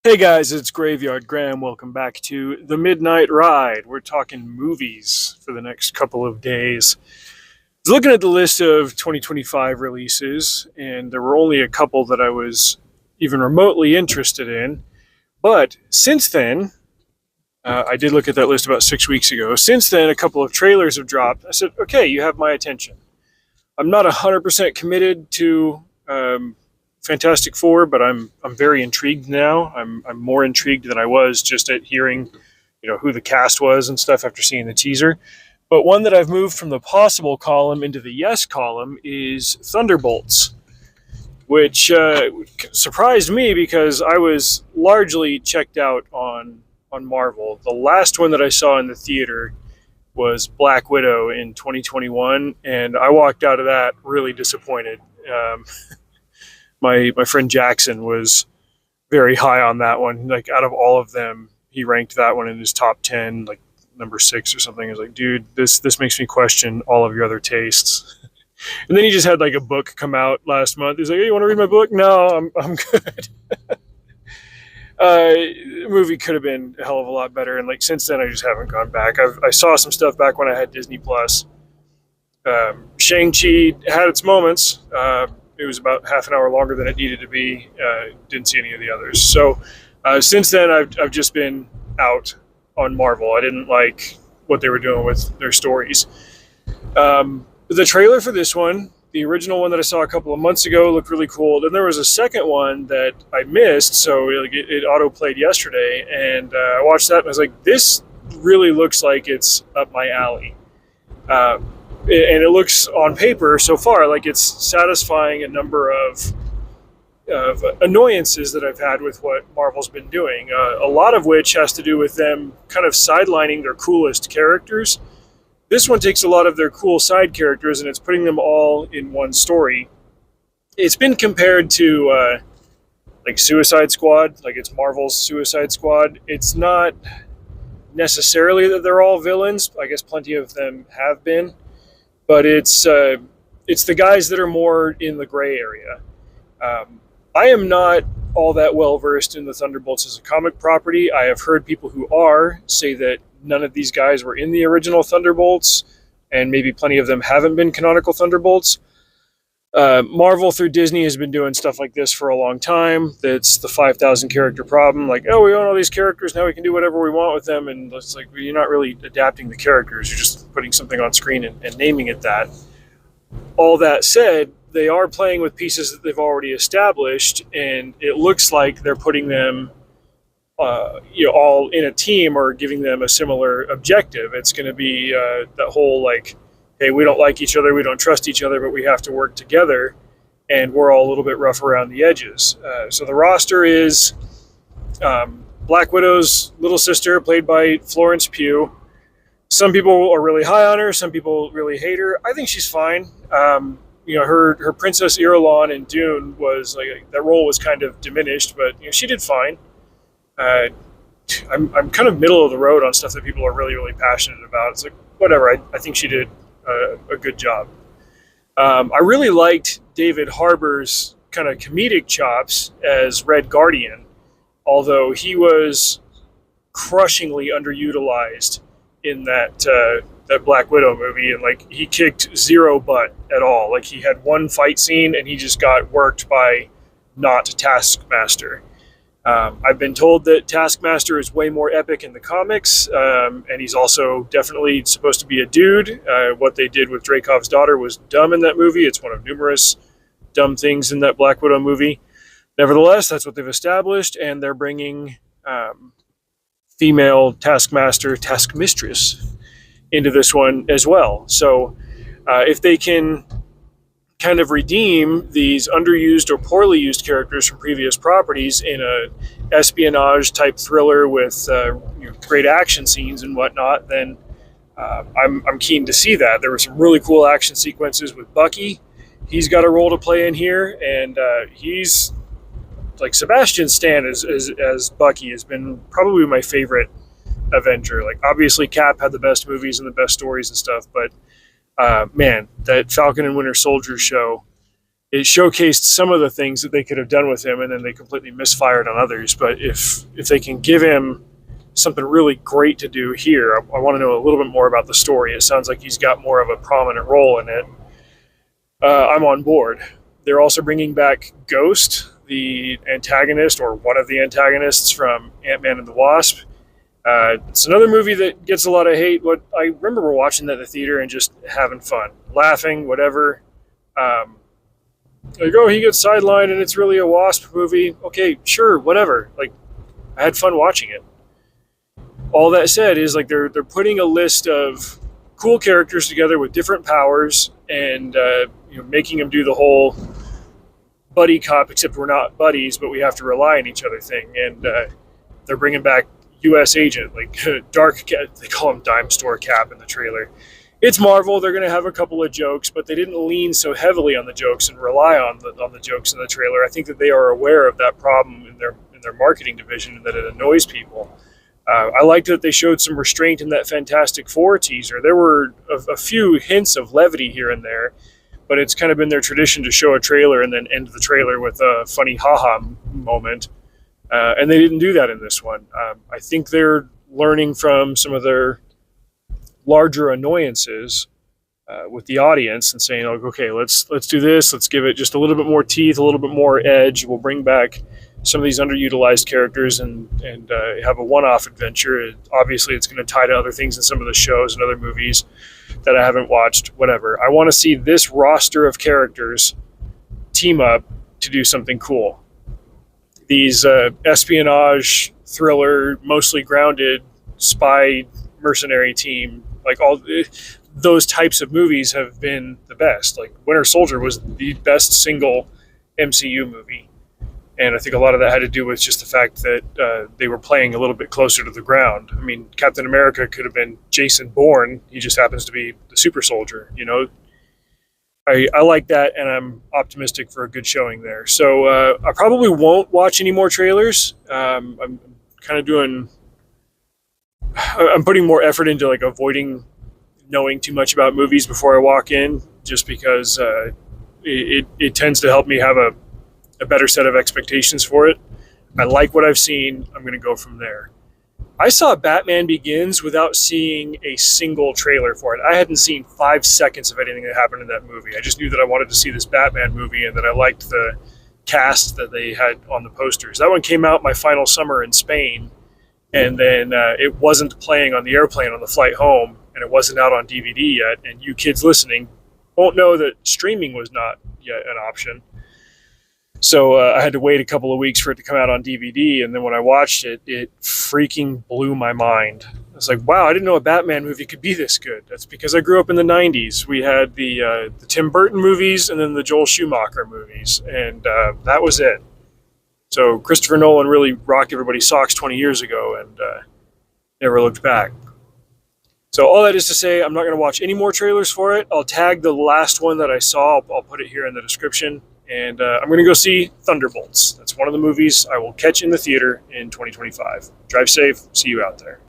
Hey guys, it's Graveyard Graham. Welcome back to the Midnight Ride. We're talking movies for the next couple of days. I was looking at the list of 2025 releases, and there were only a couple that I was even remotely interested in. But since then, I did look at that list about 6 weeks ago. Since then, a couple of trailers have dropped. I said, okay, you have my attention. I'm not 100% committed to Fantastic Four, but I'm very intrigued now. I'm more intrigued than I was just at hearing, who the cast was and stuff after seeing the teaser. But one that I've moved from the possible column into the yes column is Thunderbolts, which surprised me because I was largely checked out on Marvel. The last one that I saw in the theater was Black Widow in 2021, and I walked out of that really disappointed. Um, my friend Jackson was very high on that one. Like out of all of them, he ranked that one in his top 10, like number 6 or something. I was like, dude, this makes me question all of your other tastes. And then he just had like a book come out last month. He's like, hey, you want to read my book? No, I'm good. The movie could have been a hell of a lot better, and like since then, I just haven't gone back. I saw some stuff back when I had Disney Plus. Shang-Chi had its moments. It was about half an hour longer than it needed to be. Didn't see any of the others. So since then, I've just been out on Marvel. I didn't like what they were doing with their stories. The trailer for this one, the original one that I saw a couple of months ago, looked really cool. Then there was a second one that I missed, so it auto played yesterday, and I watched that and I was like, this really looks like it's up my alley. And it looks on paper so far like it's satisfying a number of annoyances that I've had with what Marvel's been doing. A lot of which has to do with them kind of sidelining their coolest characters. This one takes a lot of their cool side characters and it's putting them all in one story. It's been compared to like Suicide Squad, like it's Marvel's Suicide Squad. It's not necessarily that they're all villains. I guess plenty of them have been, but it's the guys that are more in the gray area. I am not all that well versed in the Thunderbolts as a comic property. I have heard people who are say that none of these guys were in the original Thunderbolts, and maybe plenty of them haven't been canonical Thunderbolts. Marvel through Disney has been doing stuff like this for a long time. That's the 5,000 character problem. Like, oh, we own all these characters, now we can do whatever we want with them. And it's like, well, you're not really adapting the characters. You're just putting something on screen and naming it that. All that said, they are playing with pieces that they've already established, and it looks like they're putting them all in a team or giving them a similar objective. It's going to be that whole like, hey, we don't like each other, we don't trust each other, but we have to work together, and we're all a little bit rough around the edges. So the roster is Black Widow's little sister, played by Florence Pugh. Some people are really high on her, some people really hate her. I think she's fine. Her Princess Irulan in Dune was like that role was kind of diminished, but she did fine. I'm kind of middle of the road on stuff that people are really, really passionate about. It's like, whatever, I think she did a good job. I really liked David Harbour's kind of comedic chops as Red Guardian, although he was crushingly underutilized in that Black Widow movie, and like he kicked zero butt at all. Like he had one fight scene and he just got worked by not Taskmaster. I've been told that Taskmaster is way more epic in the comics, and he's also definitely supposed to be a dude. What they did with Dreykov's daughter was dumb in that movie. It's one of numerous dumb things in that Black Widow movie. Nevertheless, that's what they've established, and they're bringing female taskmistress into this one as well. So if they can kind of redeem these underused or poorly used characters from previous properties in a espionage type thriller with great action scenes and whatnot, then I'm keen to see that. There were some really cool action sequences with Bucky. He's got a role to play in here, and he's like Sebastian Stan as Bucky has been probably my favorite Avenger. Like obviously Cap had the best movies and the best stories and stuff, but man, that Falcon and Winter Soldier show it showcased some of the things that they could have done with him, and then they completely misfired on others. But if they can give him something really great to do here, I want to know a little bit more about the story. It sounds like he's got more of a prominent role in it. I'm on board. They're also bringing back Ghost, the antagonist, or one of the antagonists from Ant-Man and the Wasp. It's another movie that gets a lot of hate. But I remember watching that at the theater and just having fun, laughing, whatever. Like, oh, he gets sidelined and it's really a Wasp movie. Okay, sure, whatever. Like, I had fun watching it. All that said is, like, they're putting a list of cool characters together with different powers, and making them do the whole buddy cop, except we're not buddies, but we have to rely on each other thing. And they're bringing back U.S. Agent, like Dark Cat. They call him Dime Store Cap in the trailer. It's Marvel. They're going to have a couple of jokes, but they didn't lean so heavily on the jokes and rely on the jokes in the trailer. I think that they are aware of that problem in their marketing division, and that it annoys people. I liked that they showed some restraint in that Fantastic Four teaser. There were a few hints of levity here and there, but it's kind of been their tradition to show a trailer and then end the trailer with a funny haha moment. And they didn't do that in this one. I think they're learning from some of their larger annoyances with the audience and saying, like, okay, let's do this. Let's give it just a little bit more teeth, a little bit more edge. We'll bring back some of these underutilized characters and have a one-off adventure. Obviously, it's going to tie to other things in some of the shows and other movies that I haven't watched, whatever. I want to see this roster of characters team up to do something cool. These espionage, thriller, mostly grounded, spy, mercenary team, like all those types of movies have been the best. Like Winter Soldier was the best single MCU movie. And I think a lot of that had to do with just the fact that they were playing a little bit closer to the ground. I mean, Captain America could have been Jason Bourne. He just happens to be the super soldier, you know? I like that, and I'm optimistic for a good showing there. So I probably won't watch any more trailers. I'm kind of I'm putting more effort into like avoiding knowing too much about movies before I walk in, just because it tends to help me have a better set of expectations for it. I like what I've seen. I'm going to go from there. I saw Batman Begins without seeing a single trailer for it. I hadn't seen 5 seconds of anything that happened in that movie. I just knew that I wanted to see this Batman movie and that I liked the cast that they had on the posters. That one came out my final summer in Spain, and then it wasn't playing on the airplane on the flight home, and it wasn't out on DVD yet. And you kids listening won't know that streaming was not yet an option. So I had to wait a couple of weeks for it to come out on DVD, and then when I watched it, it freaking blew my mind. I was like, wow, I didn't know a Batman movie could be this good. That's because I grew up in the 90s. We had the Tim Burton movies and then the Joel Schumacher movies, and that was it. So Christopher Nolan really rocked everybody's socks 20 years ago and never looked back. So all that is to say, I'm not going to watch any more trailers for it. I'll tag the last one that I saw. I'll put it here in the description. And I'm going to go see Thunderbolts. That's one of the movies I will catch in the theater in 2025. Drive safe. See you out there.